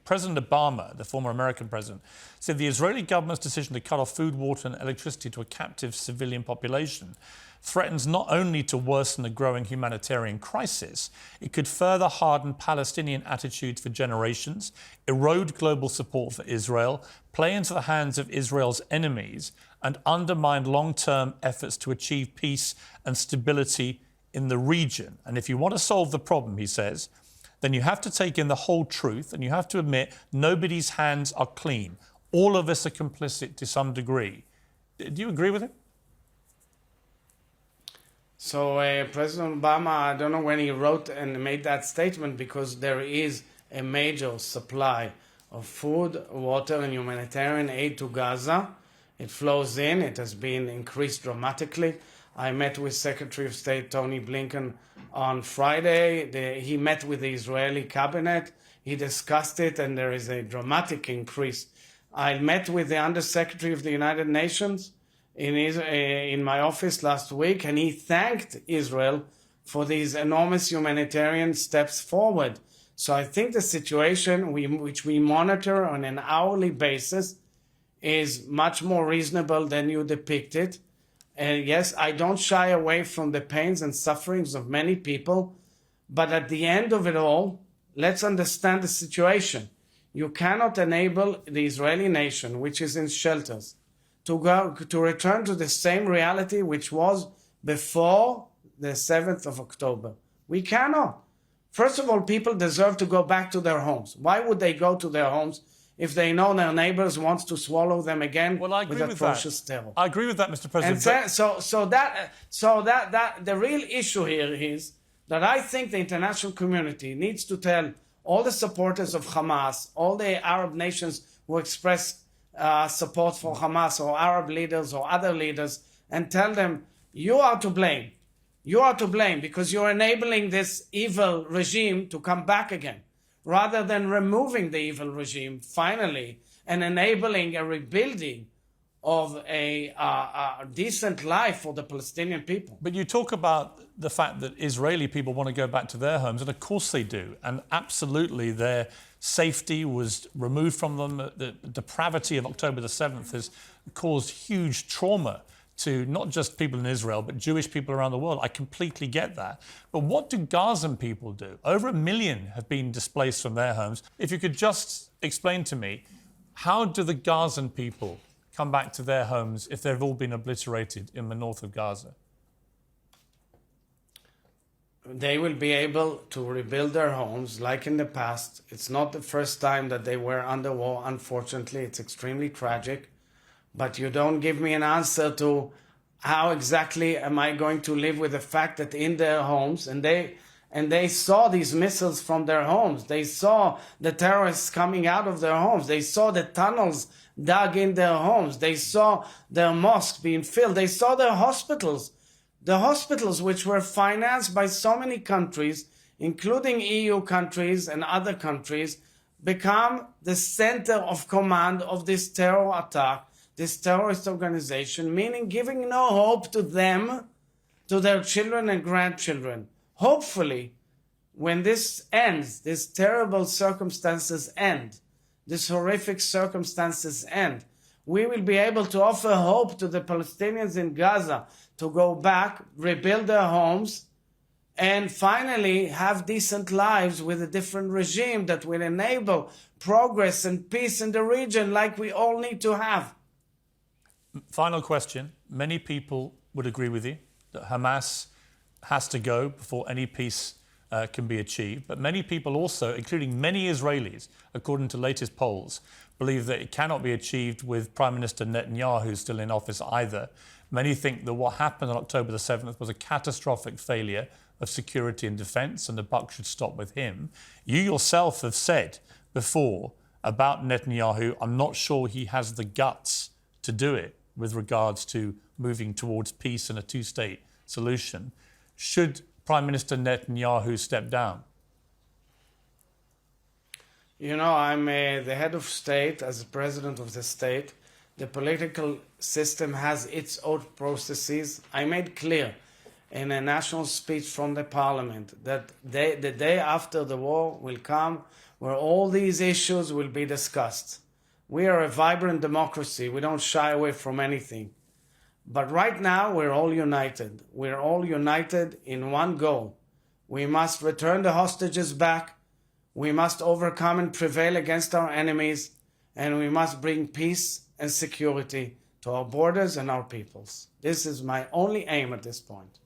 President Obama, the former American president, said the Israeli government's decision to cut off food, water and electricity to a captive civilian population threatens not only to worsen the growing humanitarian crisis, it could further harden Palestinian attitudes for generations, erode global support for Israel, play into the hands of Israel's enemies, and undermine long-term efforts to achieve peace and stability in the region. And if you want to solve the problem, he says, then you have to take in the whole truth and you have to admit nobody's hands are clean. All of us are complicit to some degree. Do you agree with it? So President Obama, I don't know when he wrote and made that statement, because there is a major supply of food, water and humanitarian aid to Gaza. It flows in. It has been increased dramatically. I met with Secretary of State Tony Blinken on Friday. He met with the Israeli cabinet. He discussed it, and there is a dramatic increase. I met with the Undersecretary of the United Nations in my office last week, and he thanked Israel for these enormous humanitarian steps forward. So I think the situation which we monitor on an hourly basis is much more reasonable than you depict it. And yes, I don't shy away from the pains and sufferings of many people, but at the end of it all, let's understand the situation. You cannot enable the Israeli nation, which is in shelters, to return to the same reality which was before the 7th of October. We cannot. First of all, people deserve to go back to their homes. Why would they go to their homes if they know their neighbors want to swallow them again with atrocious terror? I agree with that, Mr. President. And the real issue here is that I think the international community needs to tell all the supporters of Hamas, all the Arab nations who express support for Hamas, or Arab leaders or other leaders, and tell them, you are to blame. You are to blame because you're enabling this evil regime to come back again, rather than removing the evil regime finally and enabling a rebuilding of a decent life for the Palestinian people. But you talk about the fact that Israeli people want to go back to their homes, and of course they do. And absolutely their safety was removed from them. The depravity of October the 7th has caused huge trauma to not just people in Israel, but Jewish people around the world. I completely get that. But what do Gazan people do? Over 1 million have been displaced from their homes. If you could just explain to me, how do the Gazan people come back to their homes if they've all been obliterated in the north of Gaza? They will be able to rebuild their homes like in the past. It's not the first time that they were under war, unfortunately. It's extremely tragic. But you don't give me an answer to how exactly am I going to live with the fact that in their homes, and they saw these missiles from their homes. They saw the terrorists coming out of their homes. They saw the tunnels dug in their homes. They saw their mosques being filled. They saw their hospitals. The hospitals which were financed by so many countries, including EU countries and other countries, become the center of command of this terror attack, this terrorist organization, meaning giving no hope to them, to their children and grandchildren. Hopefully, when this ends, these terrible circumstances end, these horrific circumstances end, we will be able to offer hope to the Palestinians in Gaza to go back, rebuild their homes, and finally have decent lives with a different regime that will enable progress and peace in the region like we all need to have. Final question. Many people would agree with you that Hamas has to go before any peace can be achieved. But many people also, including many Israelis, according to latest polls, believe that it cannot be achieved with Prime Minister Netanyahu still in office either. Many think that what happened on October the 7th was a catastrophic failure of security and defence, and the buck should stop with him. You yourself have said before about Netanyahu, I'm not sure he has the guts to do it with regards to moving towards peace and a two-state solution. Should Prime Minister Netanyahu step down? You know, I'm the head of state, as president of the state. The political system has its own processes. I made clear in a national speech from the parliament that the day after the war will come, where all these issues will be discussed. We are a vibrant democracy. We don't shy away from anything. But right now, we're all united. We're all united in one goal. We must return the hostages back. We must overcome and prevail against our enemies. And we must bring peace and security to our borders and our peoples. This is my only aim at this point.